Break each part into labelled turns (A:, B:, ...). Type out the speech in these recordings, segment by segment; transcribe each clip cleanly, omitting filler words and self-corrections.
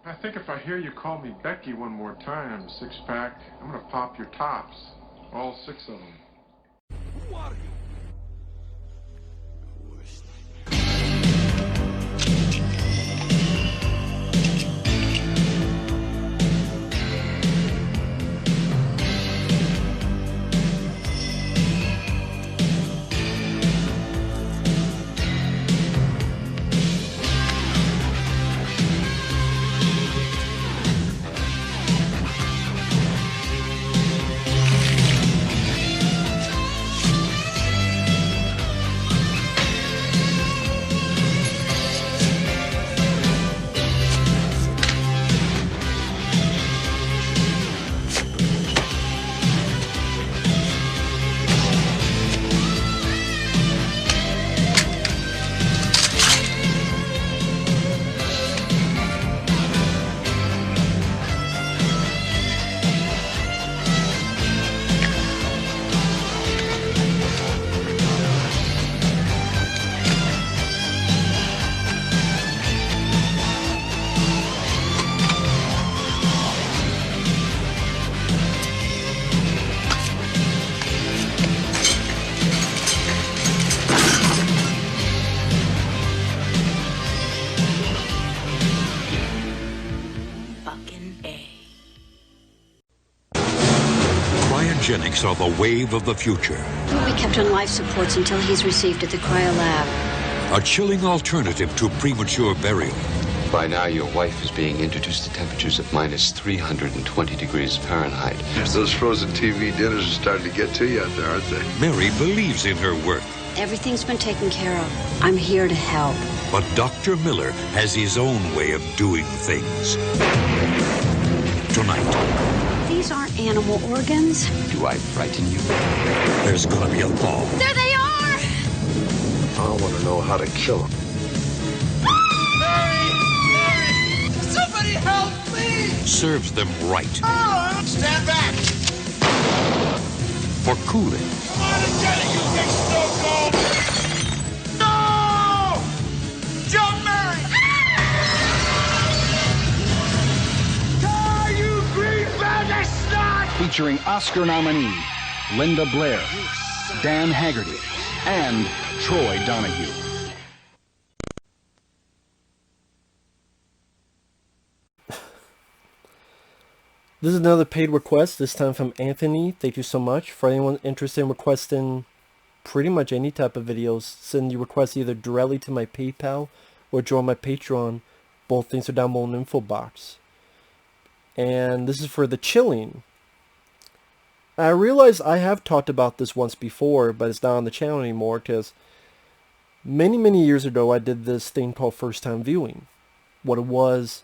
A: I think if I hear you call me Becky one more time, six-pack, I'm gonna pop your tops. All six of them.
B: Who are you?
C: Cryogenics are the wave of the future.
D: He'll be kept on life supports until he's received at the cryo lab.
C: A chilling alternative to premature burial.
E: By now, your wife is being introduced to temperatures of minus 320 degrees Fahrenheit.
F: Those frozen TV dinners are starting to get to you out there, aren't they?
C: Mary believes in her work.
D: Everything's been taken care of. I'm here to help.
C: But Dr. Miller has his own way of doing things. Tonight.
D: These aren't animal organs.
E: Do I frighten you?
C: There's gonna be a thaw.
D: There they are!
F: I want to know how to kill him.
B: Mary! Somebody help me!
C: Serves them right.
B: Stand back!
C: For cooling.
B: Come on and get it, you big snow cone! No! Jump, Mary! Die, you green bandit snot!
G: Featuring Oscar nominee Linda Blair, Dan Haggerty, and Troy Donahue.
H: This is another paid request, this time from Anthony. Thank you so much. For anyone interested in requesting pretty much any type of videos, send your request either directly to my PayPal or join my Patreon. Both things are down below in the info box. And this is for the chilling. I realize I have talked about this once before, but it's not on the channel anymore because many years ago I did this thing called first time viewing. What it was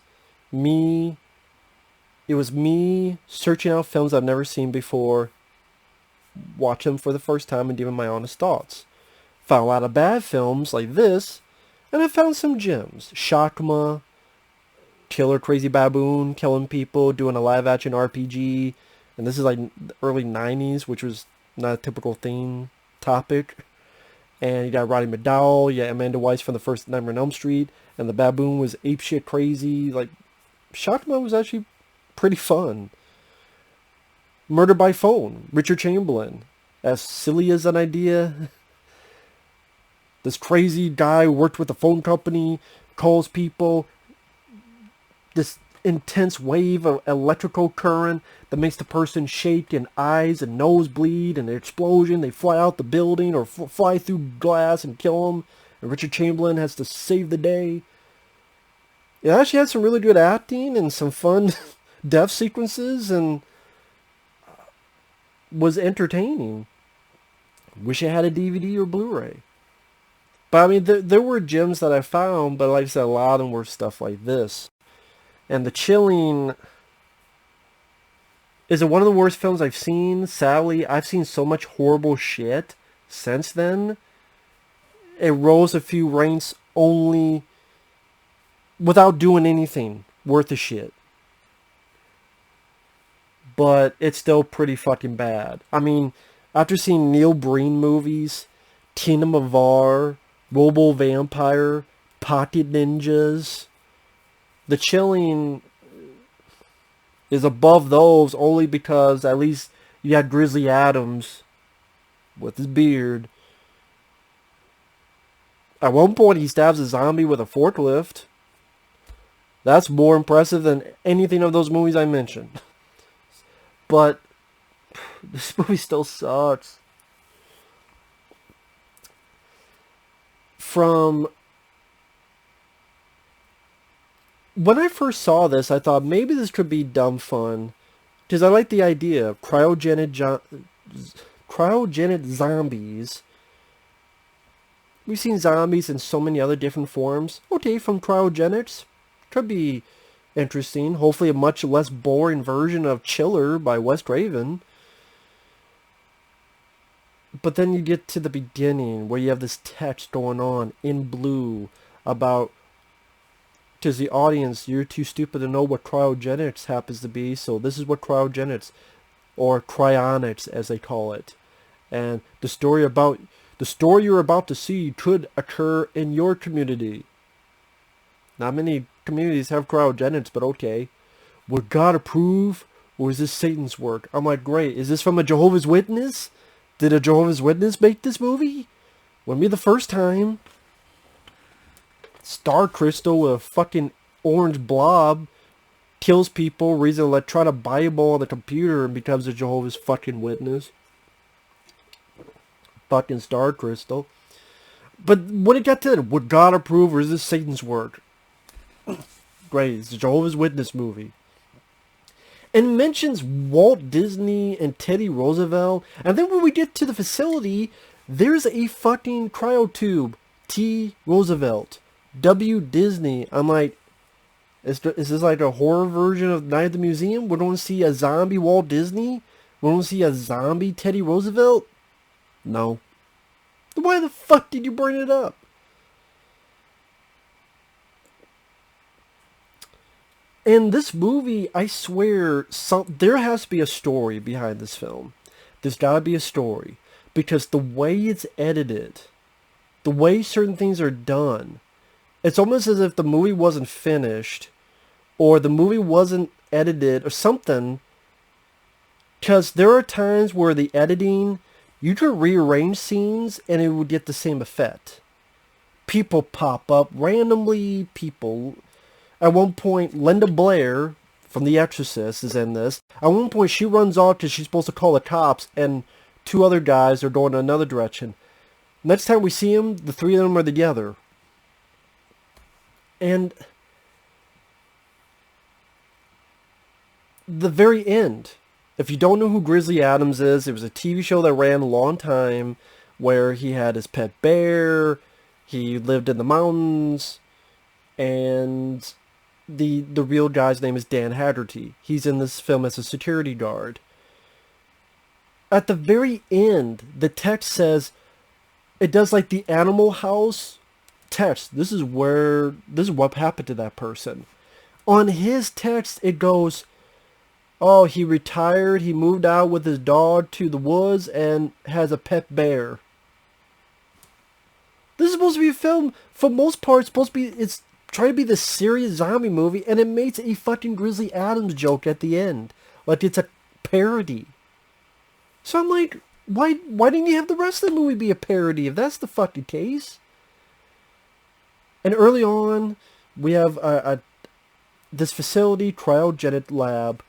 H: me searching out films I've never seen before, watch them for the first time and giving my honest thoughts. Found a lot of bad films like this, and I found some gems. Shakma, Killer Crazy Baboon, killing people, doing a live action RPG, and this is like the early 90s, which was not a typical theme topic. And you got Roddy McDowell, you got Amanda Weiss from the first Nightmare on Elm Street, and the baboon was apeshit crazy. Like, Shakma was actually pretty fun. Murder by Phone, Richard Chamberlain. As silly as an idea. This crazy guy who worked with a phone company, calls people. This intense wave of electrical current that makes the person shake and eyes and nose bleed, and an explosion. They fly out the building or fly through glass and kill them. And Richard Chamberlain has to save the day. It actually had some really good acting and some fun death sequences and was entertaining. Wish it had a DVD or Blu-ray. But I mean, there were gems that I found, but like I said, a lot of them were stuff like this. And The Chilling, is it one of the worst films I've seen? Sadly, I've seen so much horrible shit since then. It rose a few ranks only without doing anything worth a shit. But it's still pretty fucking bad. I mean, after seeing Neil Breen movies, Tina Mavar, Robo Vampire, Pocket Ninjas, The Chilling is above those only because at least you had Grizzly Adams with his beard. At one point, he stabs a zombie with a forklift. That's more impressive than anything of those movies I mentioned. But this movie still sucks. From when I first saw this, I thought maybe this could be dumb fun. Because I like the idea of cryogenic zombies. We've seen zombies in so many other different forms. Okay, from cryogenics. Could be interesting. Hopefully a much less boring version of Chiller by Wes Craven. But then you get to the beginning where you have this text going on in blue about, to the audience, you're too stupid to know what cryogenics happens to be, so this is what cryogenics, or cryonics as they call it. And the story you're about to see could occur in your community. Not many communities have cryogenics, but okay. Would God approve, or is this Satan's work? I'm like, great. Is this from a Jehovah's Witness? Did a Jehovah's Witness make this movie? Wouldn't be the first time. Star Crystal with a fucking orange blob kills people, reads an electronic Bible on the computer, and becomes a Jehovah's fucking Witness. Fucking Star Crystal. But when it got to it, would God approve, or is this Satan's work? Great, it's a Jehovah's Witness movie. And it mentions Walt Disney and Teddy Roosevelt. And then when we get to the facility, there's a fucking cryotube. T. Roosevelt. W. Disney. I'm like, is this like a horror version of Night at the Museum? We don't see a zombie Walt Disney? We don't see a zombie Teddy Roosevelt? No. Why the fuck did you bring it up? In this movie, I swear, there has to be a story behind this film. There's got to be a story. Because the way it's edited, the way certain things are done, it's almost as if the movie wasn't finished, or the movie wasn't edited, or something. Because there are times where the editing, you could rearrange scenes, and it would get the same effect. People pop up randomly, people... At one point, Linda Blair from The Exorcist is in this. At one point, she runs off because she's supposed to call the cops, and two other guys are going in another direction. Next time we see them, the three of them are together. And the very end, if you don't know who Grizzly Adams is, it was a TV show that ran a long time where he had his pet bear, he lived in the mountains, and... The real guy's name is Dan Haggerty. He's in this film as a security guard. At the very end, the text says, it does like the Animal House text. This is what happened to that person. On his text, it goes, oh, he retired, he moved out with his dog to the woods and has a pet bear. This is supposed to be a film, for most part, it's trying to be the serious zombie movie, and it makes a fucking Grizzly Adams joke at the end. Like it's a parody. So I'm like, why didn't you have the rest of the movie be a parody if that's the fucking case? And early on, we have this facility, cryogenic lab,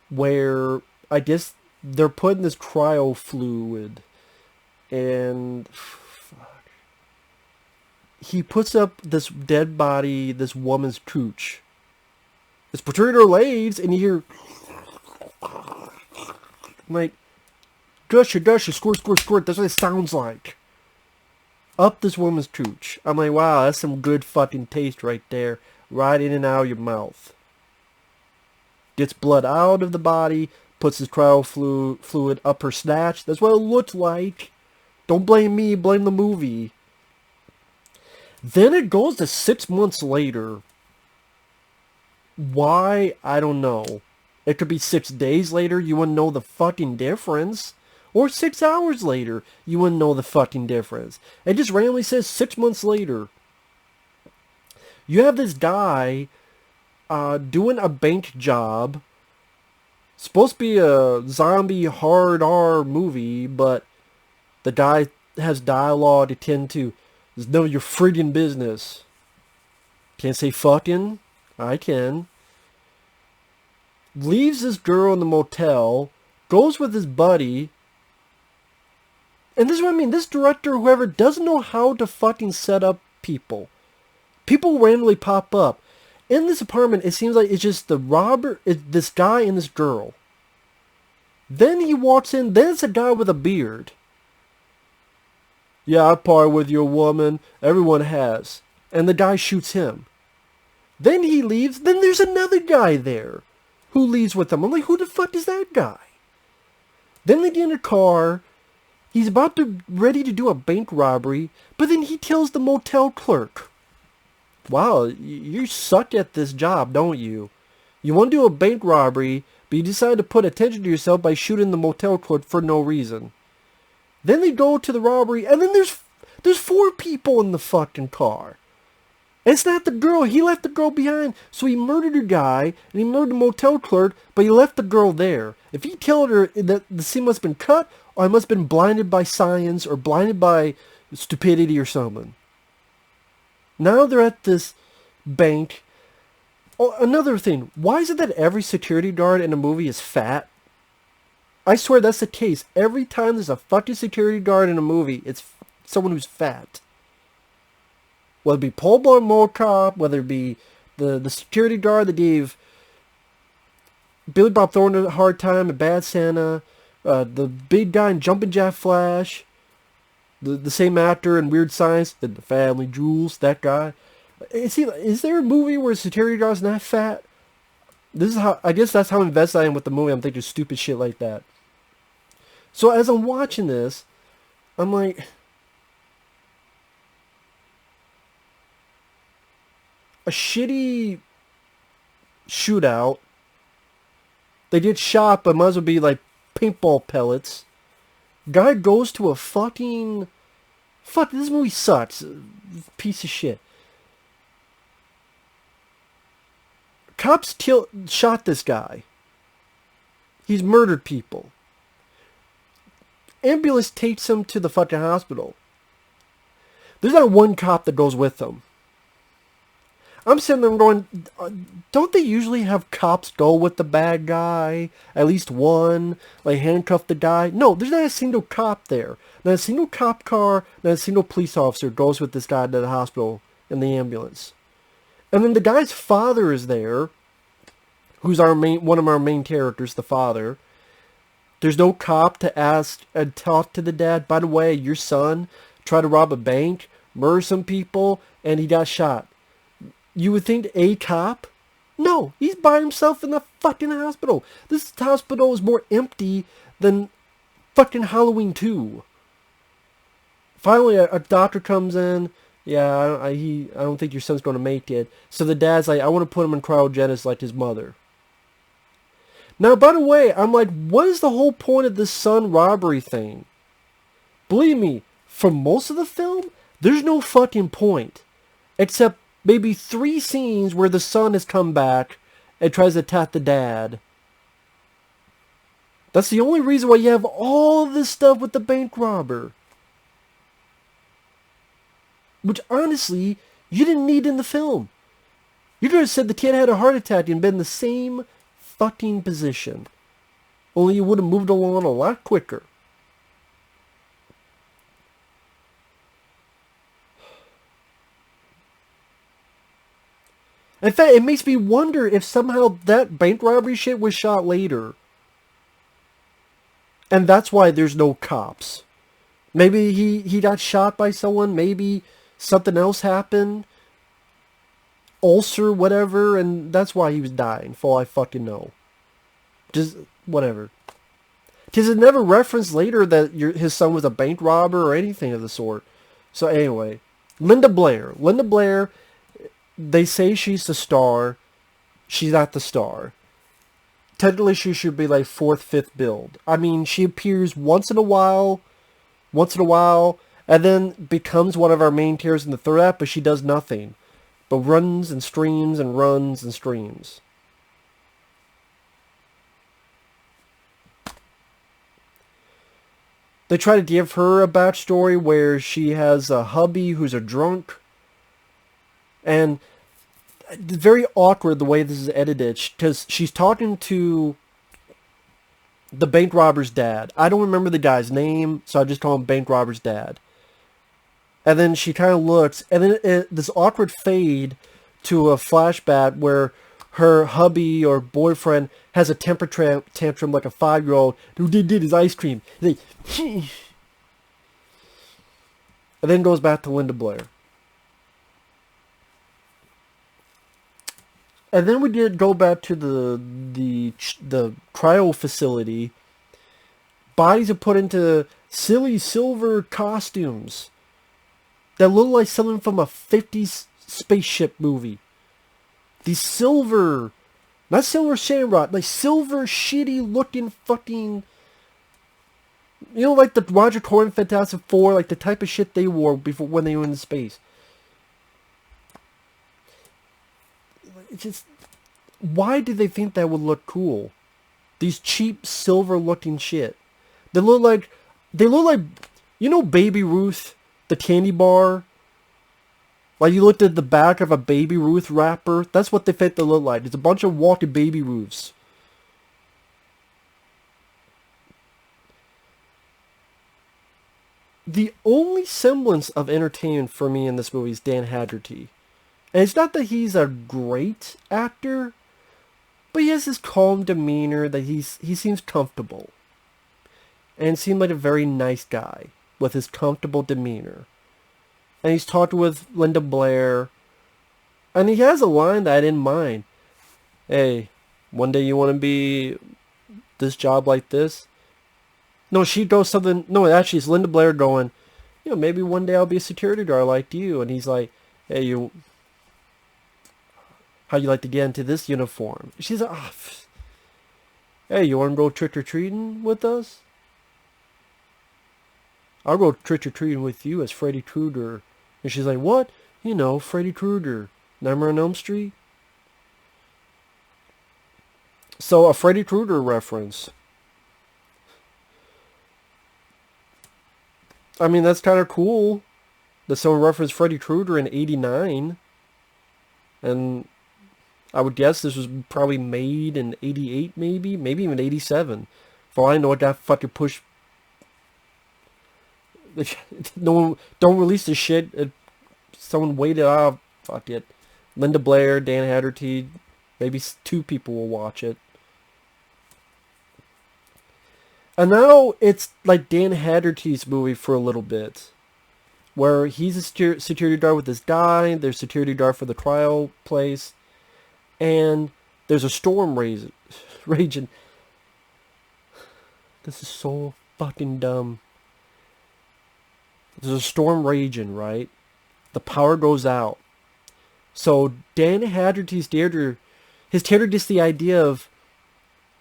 H: where I guess they're putting this cryo fluid, and... he puts up this dead body, this woman's cooch. It's protruding her legs, and you hear... like... gusha, gusha, squirt, squirt, squirt. That's what it sounds like. Up this woman's cooch. I'm like, wow, that's some good fucking taste right there. Right in and out of your mouth. Gets blood out of the body, puts this cryo fluid up her snatch. That's what it looked like. Don't blame me, blame the movie. Then it goes to 6 months later. Why? I don't know. It could be 6 days later, you wouldn't know the fucking difference. Or 6 hours later, you wouldn't know the fucking difference. It just randomly says 6 months later. You have this guy doing a bank job Supposed to be a zombie hard R movie, but the guy has dialogue to tend to. It's none of your friggin' business. Can't say fucking. I can. Leaves this girl in the motel. Goes with his buddy. And this is what I mean. This director, whoever, doesn't know how to fucking set up people. People randomly pop up. In this apartment, it seems like it's just the robber, this guy and this girl. Then he walks in, then it's a guy with a beard. Yeah, I party with your woman. Everyone has. And the guy shoots him. Then he leaves, then there's another guy there who leaves with him. I'm like, who the fuck is that guy? Then they get in a car. He's ready to do a bank robbery, but then he tells the motel clerk, wow, you suck at this job, don't you? You want to do a bank robbery, but you decide to put attention to yourself by shooting the motel clerk for no reason. Then they go to the robbery, and then there's 4 people in the fucking car. And it's not the girl. He left the girl behind. So he murdered a guy, and he murdered the motel clerk, but he left the girl there. If he killed her, the scene must have been cut, or I must have been blinded by science, or blinded by stupidity or something. Now they're at this bank. Oh, another thing. Why is it that every security guard in a movie is fat? I swear that's the case. Every time there's a fucking security guard in a movie, it's someone who's fat. Whether it be Paul Blart Mall Cop, whether it be the security guard that gave Billy Bob Thornton a hard time in Bad Santa, the big guy in Jumpin' Jack Flash, the same actor in Weird Science, the Family Jewels, that guy. Is there a movie where security guard's not fat? This is how, I guess that's how invested I am with the movie. I'm thinking stupid shit like that. So as I'm watching this, I'm like, a shitty shootout. They get shot, but might as well be like paintball pellets. Guy goes to a fucking... Fuck, this movie sucks. Piece of shit. Cops shot this guy. He's murdered people. Ambulance takes him to the fucking hospital. There's not one cop that goes with him. I'm sitting there going, don't they usually have cops go with the bad guy? At least one, like handcuff the guy? No, there's not a single cop there. Not a single cop car, not a single police officer goes with this guy to the hospital in the ambulance. And then the guy's father is there, who's one of our main characters, the father. There's no cop to ask and talk to the dad. By the way, your son tried to rob a bank, murder some people, and he got shot. You would think a cop? No, he's by himself in the fucking hospital. This hospital is more empty than fucking Halloween 2. Finally, a doctor comes in. Yeah, I don't think your son's going to make it. So the dad's like, I want to put him in cryogenics like his mother. Now, by the way, I'm like, what is the whole point of this son robbery thing? Believe me, for most of the film, there's no fucking point. Except maybe 3 scenes where the son has come back and tries to attack the dad. That's the only reason why you have all this stuff with the bank robber. Which, honestly, you didn't need in the film. You could have said the kid had a heart attack and been in the same fucking position. Only you would have moved along a lot quicker. In fact, it makes me wonder if somehow that bank robbery shit was shot later. And that's why there's no cops. Maybe he got shot by someone. Maybe something else happened. Ulcer, whatever. And that's why he was dying. For all I fucking know. Just, whatever. Because it never referenced later that his son was a bank robber or anything of the sort. So anyway. Linda Blair. Linda Blair... They say she's the star. She's not the star. Technically, she should be like 4th, 5th build. I mean, she appears once in a while, and then becomes one of our main characters in the 3rd act, but she does nothing. But runs and streams and runs and streams. They try to give her a backstory where she has a hubby who's a drunk. And it's very awkward the way this is edited, because she's talking to the bank robber's dad. I don't remember the guy's name, so I just call him bank robber's dad. And then she kind of looks, and then this awkward fade to a flashback where her hubby or boyfriend has a temper tantrum like a 5-year-old who did his ice cream. And then goes back to Linda Blair. And then we did go back to the cryo facility. Bodies are put into silly silver costumes that look like something from a 50s spaceship movie. These silver, not silver shamrock, like silver shitty looking fucking, you know, like the Roger Corman Fantastic Four, like the type of shit they wore before when they were in space. It's just, why did they think that would look cool? These cheap silver looking shit. They look like, you know, Baby Ruth, the candy bar. Like you looked at the back of a Baby Ruth wrapper. That's what they think they look like. It's a bunch of walking Baby Ruths. The only semblance of entertainment for me in this movie is Dan Haggerty. And it's not that he's a great actor, but he has this calm demeanor that he seems comfortable. And seemed like a very nice guy with his comfortable demeanor. And he's talking with Linda Blair. And he has a line that I didn't mind. Hey, one day you want to be this job like this? No, she goes something... No, actually it's Linda Blair going, you know, maybe one day I'll be a security guard like you. And he's like, hey, how you like to get into this uniform? She's like, oh, hey, you want to go trick-or-treating with us? I'll go trick-or-treating with you as Freddy Krueger. And she's like, what? You know, Freddy Krueger. Nightmare on Elm Street? So, a Freddy Krueger reference. I mean, that's kind of cool that someone referenced Freddy Krueger in 89. And I would guess this was probably made in 88, maybe even 87. For all I know, it got fucking pushed. No one, don't release this shit. Someone waited off. Fuck it. Linda Blair, Dan Haggerty, maybe 2 people will watch it. And now it's like Dan Haggerty's movie for a little bit, where he's a security guard with this guy. There's security guard for the trial place, and there's a storm raging. This is so fucking dumb. There's a storm raging, right? The power goes out. So Dan Haggerty's theater gets the idea of,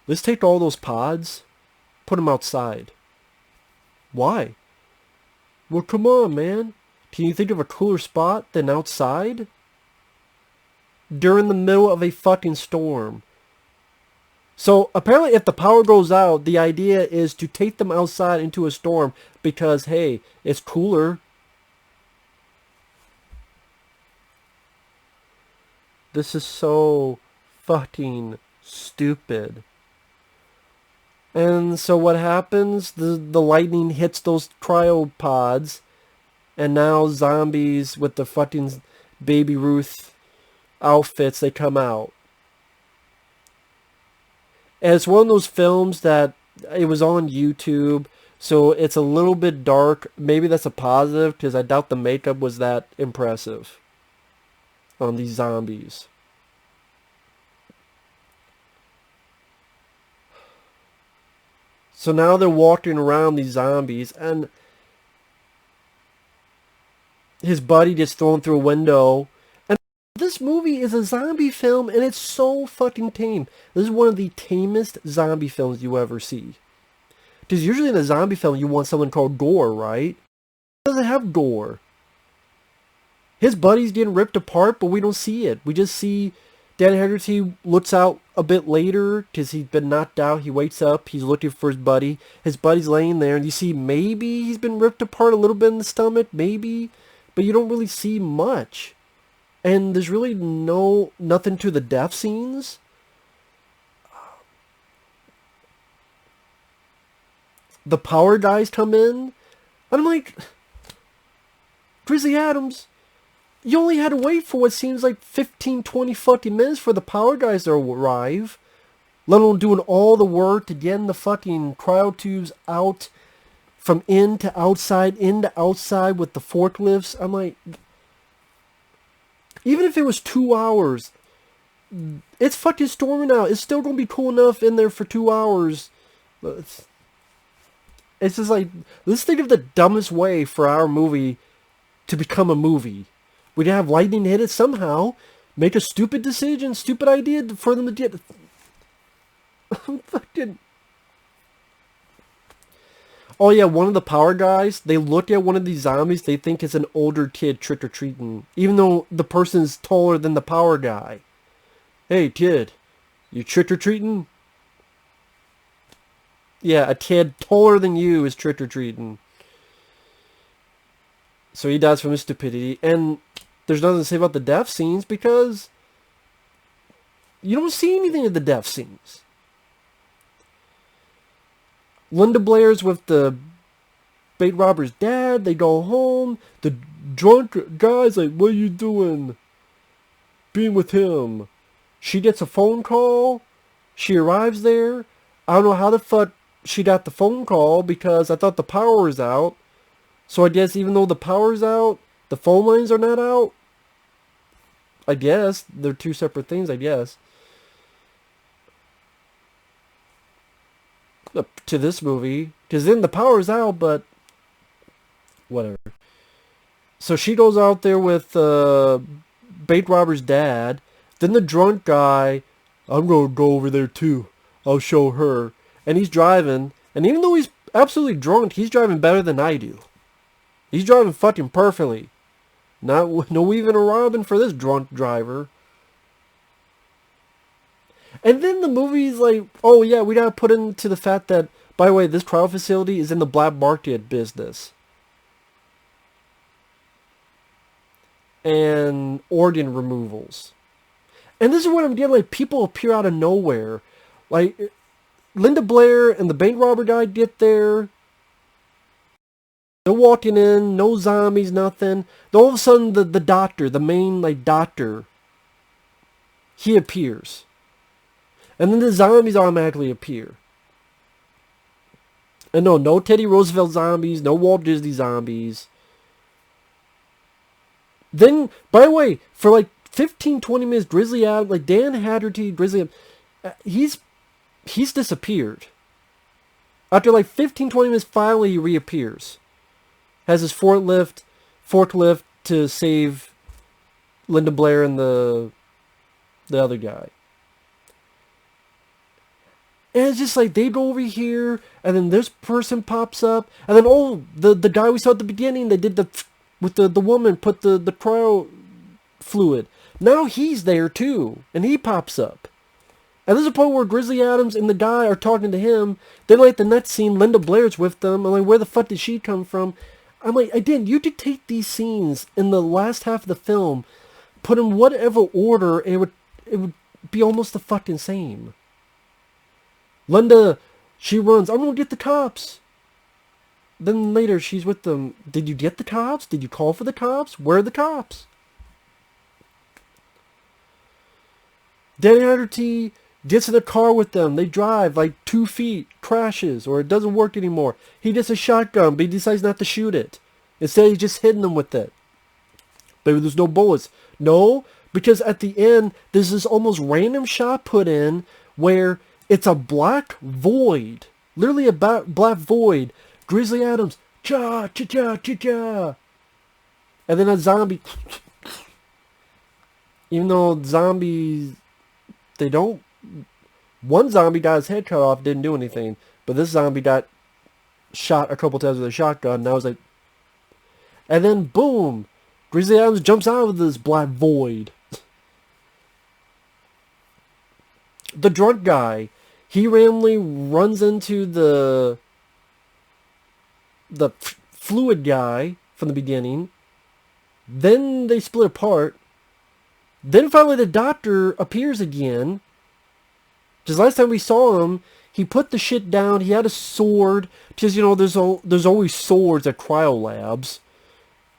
H: let's take all those pods, put them outside. Why? Well, come on, man. Can you think of a cooler spot than outside? During the middle of a fucking storm. So apparently if the power goes out, the idea is to take them outside into a storm because, hey, it's cooler. This is so fucking stupid. And so what happens? The lightning hits those cryopods, and now zombies with the fucking Baby Ruth outfits, they come out. And it's one of those films that it was on YouTube, so it's a little bit dark. Maybe that's a positive, because I doubt the makeup was that impressive on these zombies. So now they're walking around these zombies, and his buddy gets thrown through a window. And this movie is a zombie film, and it's so fucking tame. This is one of the tamest zombie films you ever see. Because usually in a zombie film, you want something called gore, right? It doesn't have gore. His buddy's getting ripped apart, but we don't see it. We just see Dan Haggerty looks out a bit later, because he's been knocked out. He wakes up. He's looking for his buddy. His buddy's laying there, and you see maybe he's been ripped apart a little bit in the stomach, maybe, but you don't really see much. And there's really nothing to the death scenes. The power guys come in, and I'm like, Grizzly Adams, you only had to wait for what seems like 15, 20 fucking minutes for the power guys to arrive, let alone doing all the work to getting the fucking cryotubes out from in to outside with the forklifts. I'm like, even if it was 2 hours, it's fucking storming out. It's still going to be cool enough in there for 2 hours. It's just like, let's think of the dumbest way for our movie to become a movie. We'd have lightning hit it somehow, make a stupid decision, stupid idea for them to get... Fucking... Oh yeah, one of the power guys, they look at one of these zombies, they think it's an older kid trick-or-treating, even though the person's taller than the power guy. Hey kid, you trick-or-treating? Yeah, a kid taller than you is trick-or-treating. So he dies from his stupidity, and there's nothing to say about the death scenes because you don't see anything of the death scenes. Linda Blair's with the bait robber's dad. They go home. The drunk guy's like, what are you doing? Being with him. She gets a phone call. She arrives there. I don't know how the fuck she got the phone call because I thought the power was out. So I guess even though the power's out, the phone lines are not out. I guess. They're two separate things, I guess. To this movie. Because then the power's out, but... whatever. So she goes out there with bait robber's dad. Then the drunk guy, I'm going to go over there too. I'll show her. And he's driving. And even though he's absolutely drunk, he's driving better than I do. He's driving fucking perfectly. No weaving or robbing for this drunk driver. And then the movie's like, oh yeah, we gotta put into the fact that, by the way, this cryo facility is in the black market business. And organ removals. And this is what I'm getting, like, people appear out of nowhere. Like, Linda Blair and the bank robber guy get there. They're walking in, no zombies, nothing. Then all of a sudden, the doctor, the main, like, doctor, he appears. And then the zombies automatically appear. And no Teddy Roosevelt zombies, no Walt Disney zombies. Then, by the way, for like 15, 20 minutes, Grizzly Adams, like Dan Hatterty, Grizzly Adams, he's disappeared. After like 15, 20 minutes, finally he reappears. Has his forklift to save Linda Blair and the other guy. And it's just like, they go over here, and then this person pops up, and then, oh, the guy we saw at the beginning, they did with the woman, put the cryo fluid. Now he's there too, and he pops up. And there's a point where Grizzly Adams and the guy are talking to him. Then like the next scene, Linda Blair's with them. I'm like, where the fuck did she come from? I'm like, again, you could take these scenes in the last half of the film, put in whatever order, and it would be almost the fucking same. Linda, she runs, I'm gonna get the cops. Then later, she's with them. Did you get the cops? Did you call for the cops? Where are the cops? Danny Hatterty gets in the car with them. They drive like 2 feet, crashes, or it doesn't work anymore. He gets a shotgun, but he decides not to shoot it. Instead, he's just hitting them with it. But there's no bullets. No, because at the end, there's this almost random shot put in where it's a black void. Literally a black void. Grizzly Adams, cha-cha-cha-cha-cha. And then a zombie. Even though zombies, they don't. One zombie got his head cut off, didn't do anything. But this zombie got shot a couple times with a shotgun. And I was like. And then boom. Grizzly Adams jumps out of this black void. The drunk guy, he randomly runs into the fluid guy from the beginning. Then they split apart. Then finally the doctor appears again. Just last time we saw him, he put the shit down. He had a sword. Because, there's always swords at cryo labs.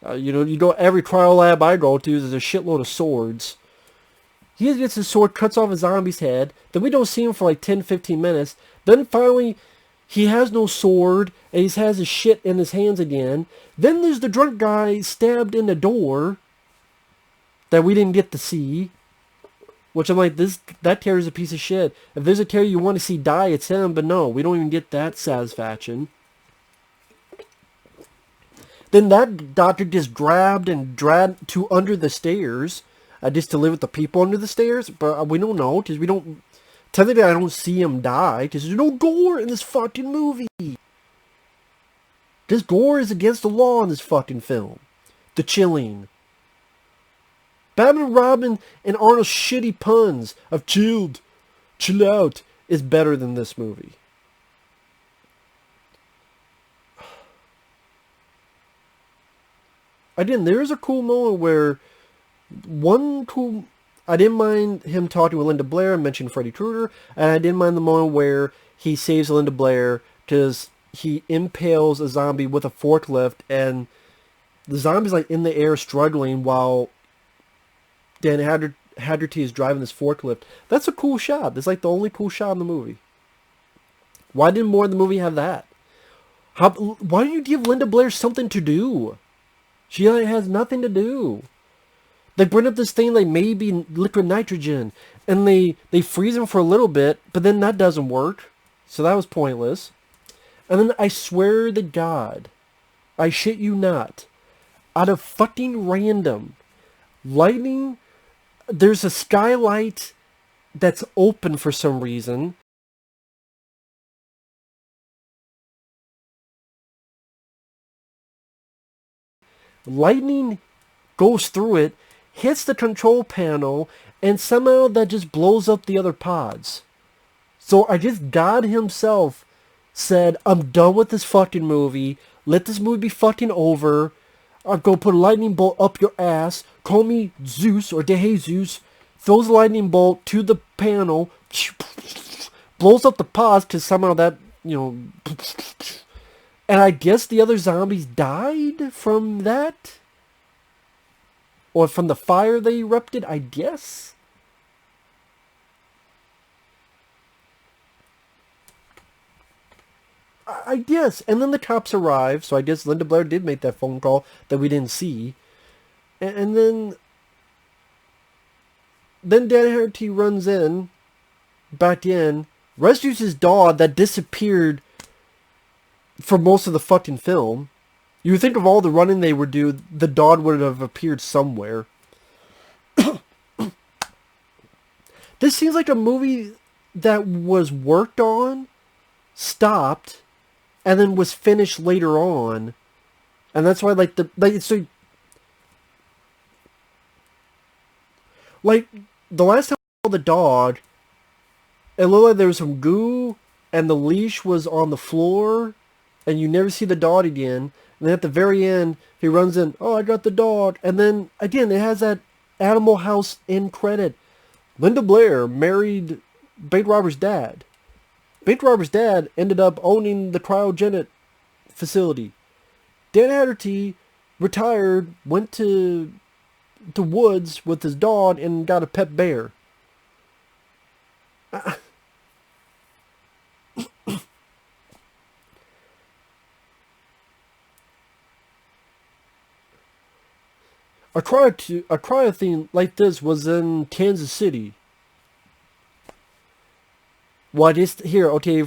H: Every cryo lab I go to, there's a shitload of swords. He gets his sword, cuts off a zombie's head. Then we don't see him for like 10, 15 minutes. Then finally, he has no sword, and he has his shit in his hands again. Then there's the drunk guy stabbed in the door that we didn't get to see. Which I'm like, that Terry's a piece of shit. If there's a Terry you want to see die, it's him. But no, we don't even get that satisfaction. Then that doctor just grabbed and dragged to under the stairs. Just to live with the people under the stairs. But we don't know, because we don't... Technically, I don't see him die, because there's no gore in this fucking movie. This gore is against the law in this fucking film. The chilling. Batman, Robin, and Arnold's shitty puns of chilled, chill out, is better than this movie. Again, there's a cool moment where I didn't mind him talking with Linda Blair and mentioning Freddy Krueger, and I didn't mind the moment where he saves Linda Blair because he impales a zombie with a forklift, and the zombie's like in the air struggling while Dan Haggerty is driving this forklift. That's a cool shot. That's like the only cool shot in the movie. Why didn't more of the movie have that? Why don't you give Linda Blair something to do? She has nothing to do. They bring up this thing like maybe liquid nitrogen, and they freeze him for a little bit, but then that doesn't work. So that was pointless. And then I swear to God, I shit you not, out of fucking random, lightning, there's a skylight that's open for some reason. Lightning goes through it, hits the control panel, and somehow that just blows up the other pods. So I guess God himself said, I'm done with this fucking movie. Let this movie be fucking over. I'll go put a lightning bolt up your ass. Call me Zeus or DeJesus. Throws a lightning bolt to the panel. Blows up the pods because somehow that, And I guess the other zombies died from that? Or from the fire they erupted, I guess? I guess. And then the cops arrive, so I guess Linda Blair did make that phone call that we didn't see. And then Dan Haggerty runs back in, rescues his dog that disappeared for most of the fucking film. You would think of all the running they would do, the dog would have appeared somewhere. This seems like a movie that was worked on, stopped, and then was finished later on. And that's why, like the last time I saw the dog, it looked like there was some goo, and the leash was on the floor, and you never see the dog again. And then at the very end, he runs in, oh, I got the dog. And then, again, it has that Animal House end credit. Linda Blair married Bait Robert's dad. Bait Robert's dad ended up owning the cryogenic facility. Dan Haggerty retired, went to the woods with his dog, and got a pet bear. A cryo theme like this was in Kansas City. What is here? Okay,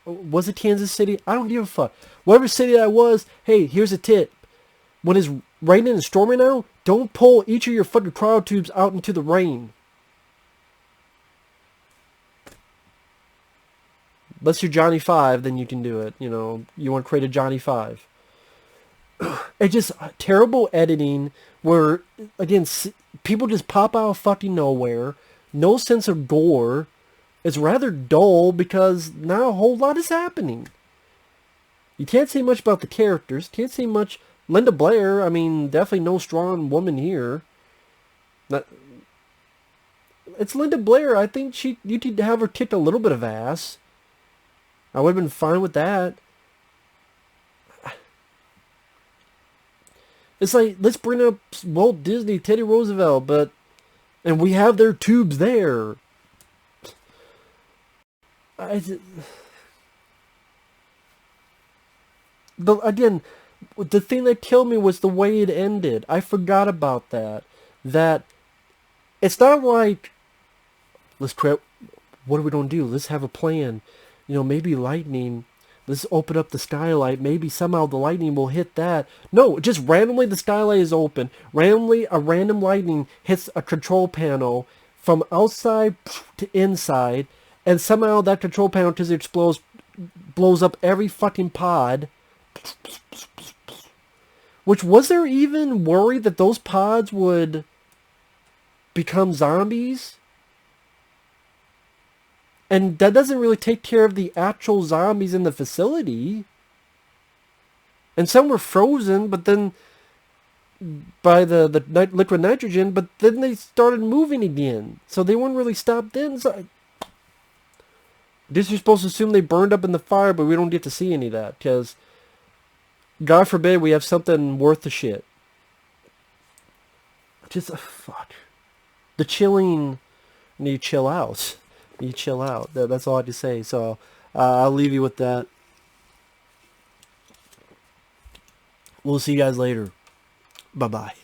H: was it Kansas City? I don't give a fuck. Whatever city that was, hey, here's a tip. When it's raining and storming out, don't pull each of your fucking cryo tubes out into the rain. Unless you're Johnny 5, then you can do it. You want to create a Johnny 5. It's just terrible editing where, again, people just pop out of fucking nowhere. No sense of gore. it's rather dull because not a whole lot is happening. You can't say much about the characters. Can't say much. Linda Blair, I mean, definitely no strong woman here. Not, it's Linda Blair. I think you need to have her kick a little bit of ass. I would have been fine with that. It's like, let's bring up Walt Disney, Teddy Roosevelt, and we have their tubes there. Again, the thing that killed me was the way it ended. I forgot about that. That it's not like, what are we going to do? Let's have a plan. Maybe lightning. Let's open up the skylight. Maybe somehow the lightning will hit that. No, just randomly the skylight is open. Randomly, a random lightning hits a control panel from outside to inside. And somehow that control panel, because it explodes, blows up every fucking pod. Which, was there even worry that those pods would become zombies? And that doesn't really take care of the actual zombies in the facility. And some were frozen, but then by the liquid nitrogen, but then they started moving again. So they weren't really stopped then. So I guess you're supposed to assume they burned up in the fire, but we don't get to see any of that. Because, God forbid, we have something worth the shit. Just, fuck. The chilling, you chill out. You chill out. That's all I have to say. So I'll leave you with that. We'll see you guys later. Bye-bye.